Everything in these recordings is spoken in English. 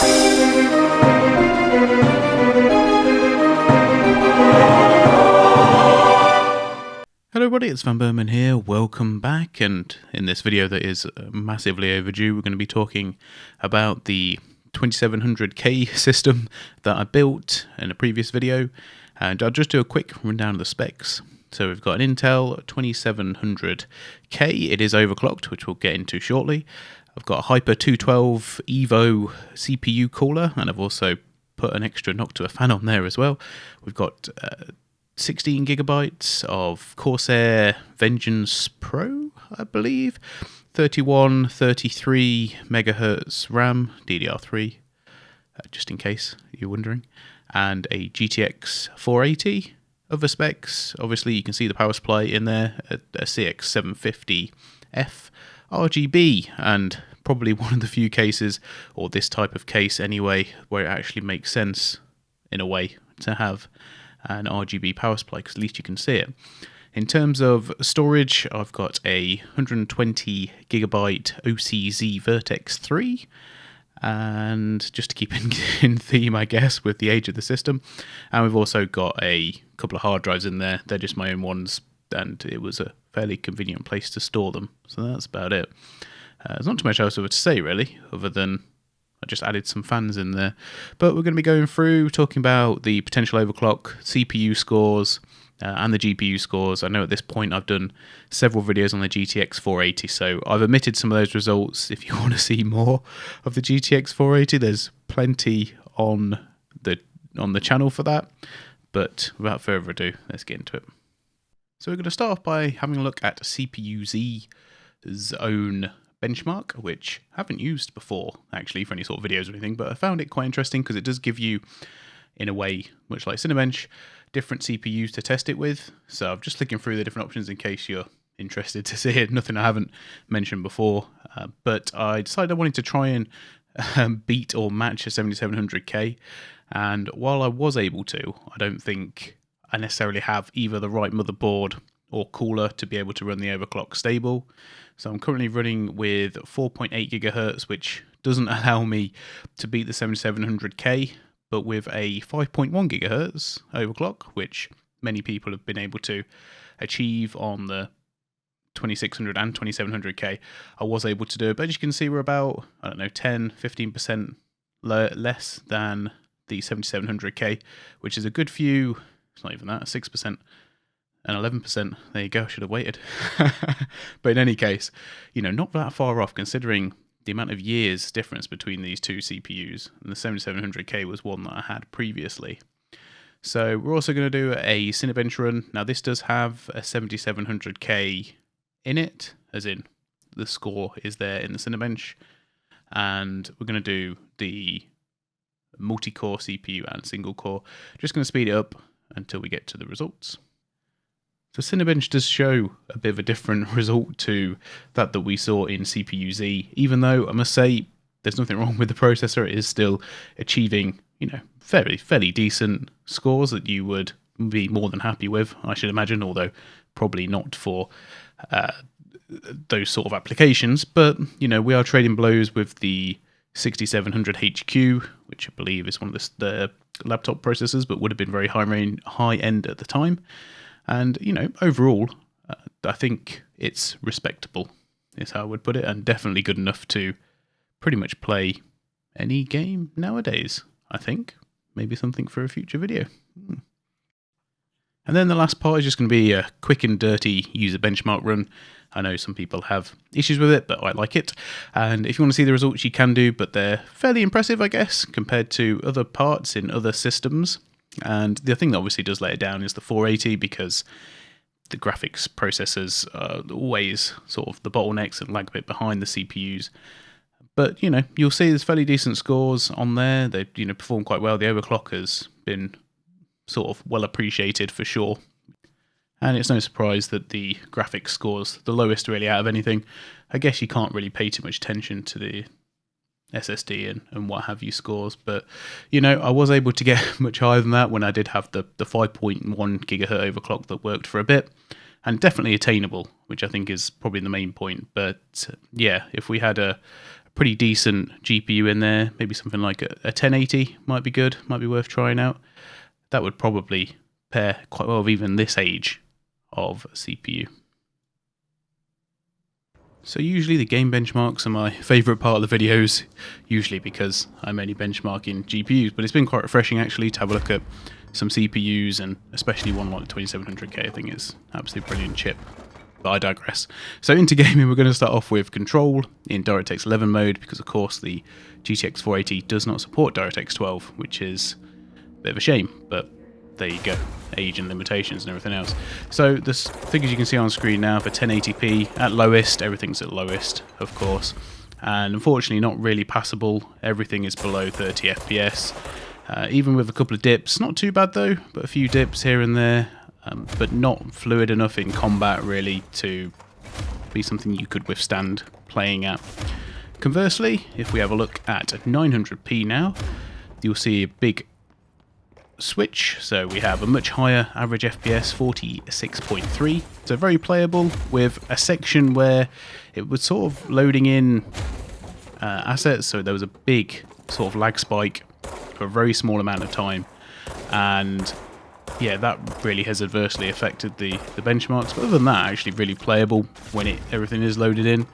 Hello everybody, it's vanburman here, welcome back, and in this video that is massively overdue, we're going to be talking about the 2700K system that I built in a previous video, and I'll just do a quick rundown of the specs. So we've got an Intel 2700K, it is overclocked, which we'll get into shortly. I've got a Hyper 212 Evo CPU cooler, and I've also put an extra Noctua fan on there as well. We've got 16 gigabytes of Corsair Vengeance Pro, I believe, 33 megahertz RAM, DDR3, just in case you're wondering, and a GTX 480. Other specs, obviously you can see the power supply in there, a CX750F RGB, and probably one of the few cases, or this type of case anyway, where it actually makes sense in a way to have an RGB power supply, because at least you can see it. In terms of storage, I've got a 120 gigabyte OCZ Vertex 3, and just to keep in theme, I guess, with the age of the system. And we've also got a couple of hard drives in there. They're just my own ones, and it was a fairly convenient place to store them. So that's about it. There's not too much else to say, really, other than I just added some fans in there. But we're going to be going through, talking about the potential overclock, CPU scores, and the GPU scores. I know at this point I've done several videos on the GTX 480, so I've omitted some of those results. If you want to see more of the GTX 480, there's plenty on the channel for that. But without further ado, let's get into it. So we're going to start off by having a look at CPU-Z's own benchmark, which I haven't used before actually for any sort of videos or anything, but I found it quite interesting because it does give you, in a way, much like Cinebench, different CPUs to test it with. So I'm just looking through the different options in case you're interested to see it. Nothing I haven't mentioned before, but I decided I wanted to try and beat or match a 7700K, and while I was able to, I don't think I necessarily have either the right motherboard or cooler to be able to run the overclock stable. So I'm currently running with 4.8 gigahertz, which doesn't allow me to beat the 7700K, but with a 5.1 gigahertz overclock, which many people have been able to achieve on the 2600 and 2700K, I was able to do it. But as you can see, we're about, 10-15% less than the 7700K, which is a good few, it's not even that, 6%. And 11%, there you go, I should have waited. But in any case, not that far off considering the amount of years difference between these two CPUs. And the 7700K was one that I had previously. So we're also going to do a Cinebench Run. Now this does have a 7700K in it, as in the score is there in the Cinebench. And we're going to do the multi-core CPU and single core. Just going to speed it up until we get to the results. So Cinebench does show a bit of a different result to that we saw in CPU-Z, even though I must say there's nothing wrong with the processor. It is still achieving, fairly decent scores that you would be more than happy with, I should imagine, although probably not for those sort of applications. But, we are trading blows with the 6700HQ, which I believe is one of the laptop processors, but would have been very high end at the time. And, overall, I think it's respectable, is how I would put it, and definitely good enough to pretty much play any game nowadays, I think. Maybe something for a future video. And then the last part is just going to be a quick and dirty user benchmark run. I know some people have issues with it, but I like it. And if you want to see the results, you can do, but they're fairly impressive, I guess, compared to other parts in other systems. And the thing that obviously does let it down is the 480, because the graphics processors are always sort of the bottlenecks and lag a bit behind the CPUs. But, you'll see there's fairly decent scores on there. They, perform quite well. The overclock has been sort of well appreciated for sure. And it's no surprise that the graphics scores the lowest really out of anything. I guess you can't really pay too much attention to the SSD and what have you scores, but I was able to get much higher than that when I did have the 5.1 gigahertz overclock that worked for a bit, and definitely attainable, which I think is probably the main point. But yeah, if we had a pretty decent GPU in there. Maybe something like a 1080 might be good, might be worth trying out. That would probably pair quite well with even this age of CPU. So usually the game benchmarks are my favourite part of the videos, usually because I'm only benchmarking GPUs, but it's been quite refreshing actually to have a look at some CPUs, and especially one like the 2700K. I think it's absolutely brilliant chip. But I digress. So into gaming, we're going to start off with Control in DirectX 11 mode, because of course the GTX 480 does not support DirectX 12, which is a bit of a shame, but there you go, age and limitations and everything else. So the figures you can see on screen now for 1080p at lowest, everything's at lowest, of course, and unfortunately not really passable. Everything is below 30 FPS, even with a couple of dips. Not too bad though, but a few dips here and there, but not fluid enough in combat really to be something you could withstand playing at. Conversely, if we have a look at 900p now, you'll see a big switch. So we have a much higher average FPS, 46.3, so very playable, with a section where it was sort of loading in assets, so there was a big sort of lag spike for a very small amount of time, and yeah, that really has adversely affected the benchmarks. But other than that, actually really playable when everything is loaded in.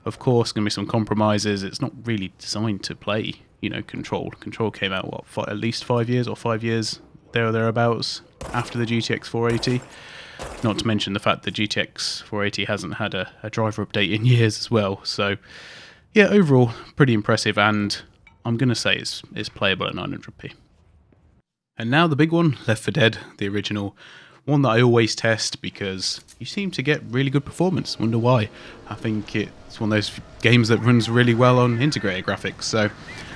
Of course, going to be some compromises. It's not really designed to play, you know, Control. Control came out, what, at least 5 years or 5 years there or thereabouts after the GTX 480. Not to mention the fact that GTX 480 hasn't had a driver update in years as well. So yeah, overall pretty impressive, and I'm going to say it's playable at 900p. And now the big one, Left 4 Dead, the original. One that I always test because you seem to get really good performance. Wonder why. I think it's one of those games that runs really well on integrated graphics. So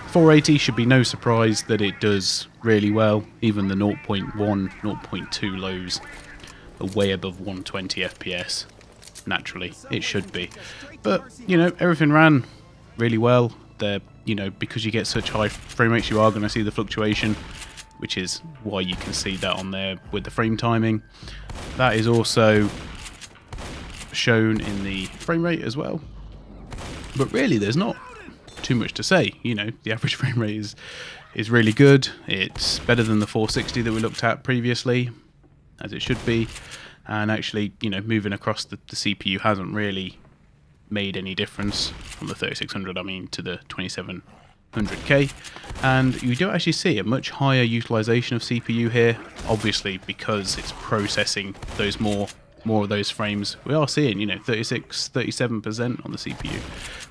480 should be no surprise that it does really well. Even the 0.1, 0.2 lows are way above 120 FPS. Naturally, it should be. But, you know, everything ran really well. You know, because you get such high frame rates, you are going to see the fluctuation, which is why you can see that on there with the frame timing. That is also shown in the frame rate as well. But really, there's not too much to say. You know, the average frame rate is really good. It's better than the 460 that we looked at previously, as it should be. And actually, you know, moving across the CPU hasn't really made any difference from the 3600, I mean, to the 2700K. And you do actually see a much higher utilization of CPU here, obviously because it's processing those more of those frames. We are seeing, you know, 36-37% on the CPU,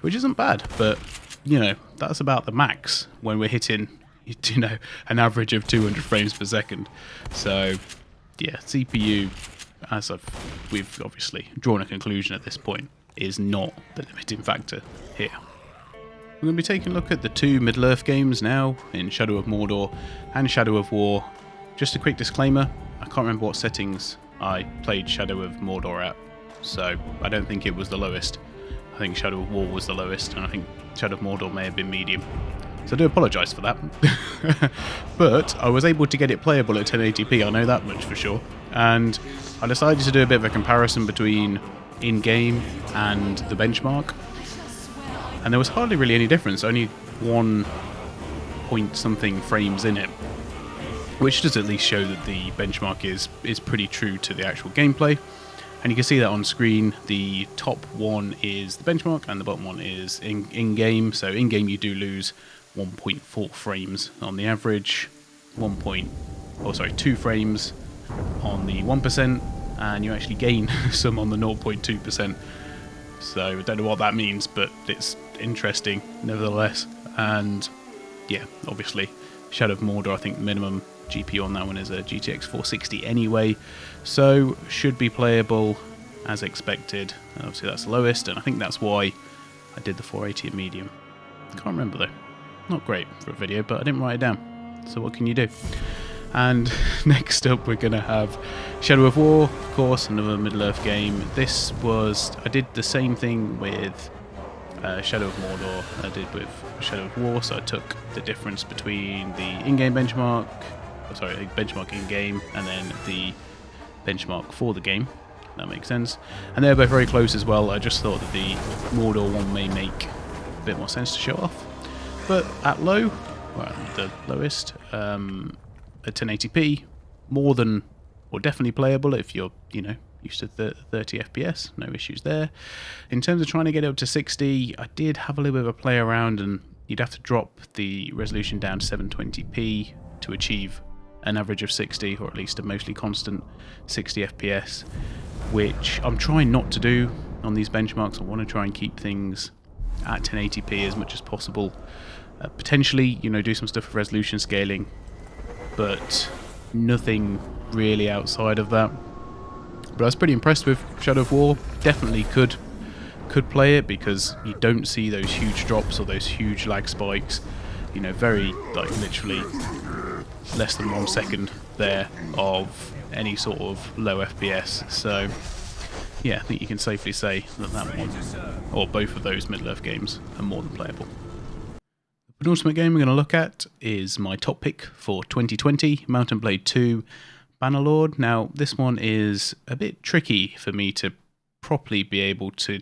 which isn't bad, but you know, that's about the max when we're hitting, you know, an average of 200 frames per second. So yeah, CPU, as we've obviously drawn a conclusion at this point, is not the limiting factor here. We're going to be taking a look at the two Middle-earth games now, in Shadow of Mordor and Shadow of War. Just a quick disclaimer, I can't remember what settings I played Shadow of Mordor at, so I don't think it was the lowest. I think Shadow of War was the lowest, and I think Shadow of Mordor may have been medium. So I do apologise for that. But I was able to get it playable at 1080p, I know that much for sure. And I decided to do a bit of a comparison between in-game and the benchmark. And there was hardly really any difference, only 1 point something frames in it, which does at least show that the benchmark is pretty true to the actual gameplay. And you can see that on screen. The top one is the benchmark and the bottom one is in-game. So in-game you do lose 1.4 frames on the average, 2 frames on the 1%, and you actually gain some on the 0.2%. So I don't know what that means, but it's interesting nevertheless. And yeah, obviously Shadow of Mordor, I think minimum GPU on that one is a GTX 460 anyway, so should be playable as expected. And obviously that's the lowest, and I think that's why I did the 480 at medium. Can't remember though. Not great for a video, but I didn't write it down, so what can you do? And next up we're going to have Shadow of War, of course, another Middle-earth game. I did the same thing with Shadow of Mordor I did with Shadow of War, so I took the difference between the in-game benchmark, benchmark in-game, and then the benchmark for the game. That makes sense. And they're both very close as well. I just thought that the Mordor one may make a bit more sense to show off. But at low, well, the lowest, at 1080p, more than, or definitely playable if you're, used to 30 FPS, no issues there. In terms of trying to get it up to 60, I did have a little bit of a play around, and you'd have to drop the resolution down to 720p to achieve an average of 60, or at least a mostly constant 60 FPS, which I'm trying not to do on these benchmarks. I want to try and keep things at 1080p as much as possible. Potentially, do some stuff with resolution scaling, but nothing really outside of that. But I was pretty impressed with Shadow of War. Definitely could play it, because you don't see those huge drops or those huge lag spikes. Very, literally less than 1 second there of any sort of low FPS. So yeah, I think you can safely say that one, or both of those Middle-earth games, are more than playable. The penultimate game we're going to look at is my top pick for 2020, Mount & Blade 2 Bannerlord. Now, this one is a bit tricky for me to properly be able to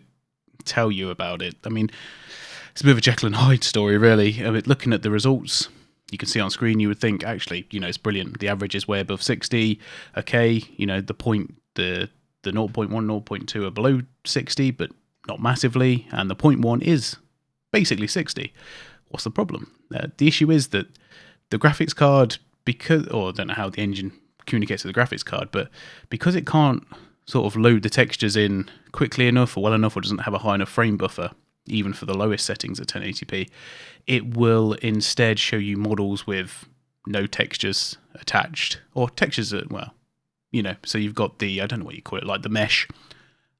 tell you about it. I mean, it's a bit of a Jekyll and Hyde story, really. I mean, looking at the results, you can see on screen, you would think, actually, it's brilliant. The average is way above 60. Okay, the 0.1, 0.2 are below 60, but not massively, and the 0.1 is basically 60. What's the problem? The issue is that the graphics card, or I don't know how the engine communicates with the graphics card, but because it can't sort of load the textures in quickly enough or well enough, or doesn't have a high enough frame buffer, even for the lowest settings at 1080p, it will instead show you models with no textures attached, or textures that, so you've got the, I don't know what you call it, like the mesh,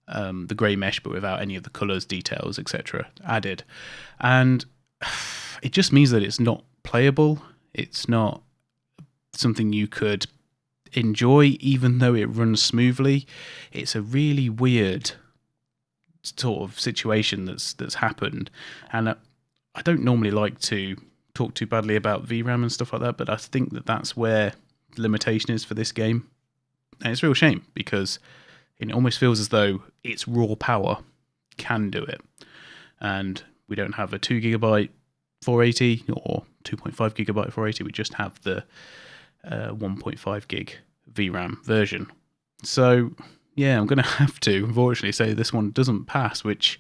the grey mesh, but without any of the colours, details, etc. added. And it just means that it's not playable. It's not something you could enjoy, even though it runs smoothly. It's a really weird sort of situation that's happened, and I don't normally like to talk too badly about VRAM and stuff like that, but I think that's where the limitation is for this game, and it's a real shame, because it almost feels as though its raw power can do it, and we don't have a 2GB 480 or 2.5 gigabyte 480. We just have the 1.5 gig VRAM version. So yeah, I'm going to have to unfortunately say this one doesn't pass, which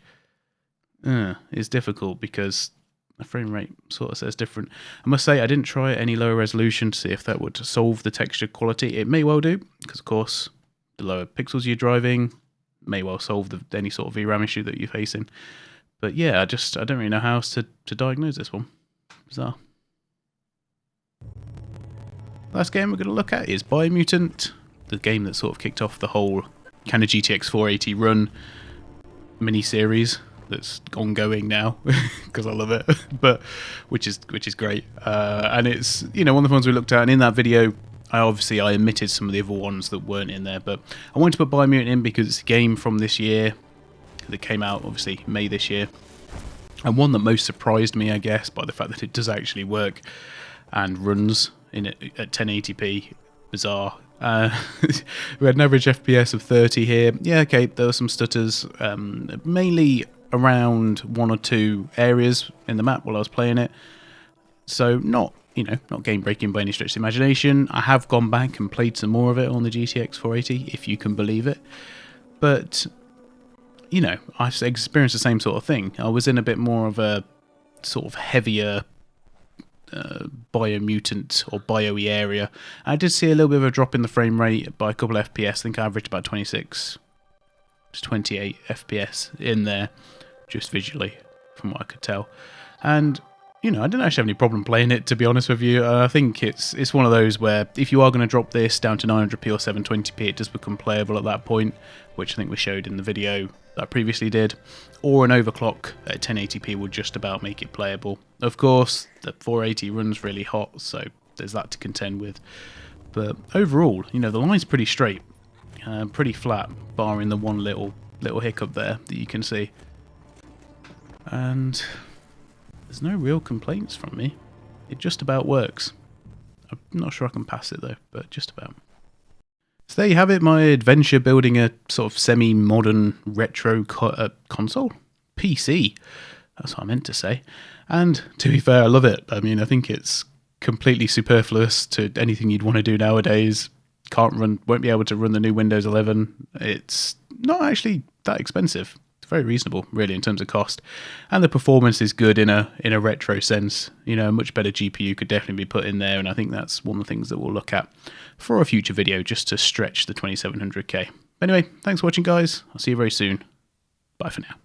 is difficult, because the frame rate sort of says different. I must say, I didn't try any lower resolution to see if that would solve the texture quality. It may well do, because of course the lower pixels you're driving may well solve any sort of VRAM issue that you're facing. But yeah, I don't really know how else to diagnose this one. Bizarre. Last game we're going to look at is Biomutant, the game that sort of kicked off the whole kind of GTX 480 run mini-series that's ongoing now, because I love it, but which is great. And it's, one of the ones we looked at, and in that video, I omitted some of the other ones that weren't in there, but I wanted to put Biomutant in because it's a game from this year that came out, obviously, May this year, and one that most surprised me, I guess, by the fact that it does actually work and runs in it at 1080p. Bizarre. We had an average FPS of 30 here. Yeah, okay, there were some stutters, mainly around one or two areas in the map while I was playing it. So not game breaking by any stretch of the imagination. I have gone back and played some more of it on the GTX 480, if you can believe it. But I experienced the same sort of thing. I was in a bit more of a sort of heavier Biomutant or Bio-y area. I did see a little bit of a drop in the frame rate by a couple of FPS. I think I averaged about 26 to 28 FPS in there, just visually, from what I could tell. And I didn't actually have any problem playing it, to be honest with you. I think it's one of those where if you are going to drop this down to 900p or 720p, it does become playable at that point, which I think we showed in the video that I previously did, or an overclock at 1080p will just about make it playable. Of course, the 480 runs really hot, so there's that to contend with. But overall, the line's pretty straight, pretty flat, barring the one little hiccup there that you can see. And there's no real complaints from me. It just about works. I'm not sure I can pass it though, but just about. So there you have it, my adventure building a sort of semi-modern retro console? PC. That's what I meant to say. And to be fair, I love it. I mean, I think it's completely superfluous to anything you'd want to do nowadays. Won't be able to run the new Windows 11. It's not actually that expensive. It's very reasonable, really, in terms of cost. And the performance is good in a retro sense. You know, a much better GPU could definitely be put in there, and I think that's one of the things that we'll look at for a future video, just to stretch the 2700K. Anyway, thanks for watching, guys. I'll see you very soon. Bye for now.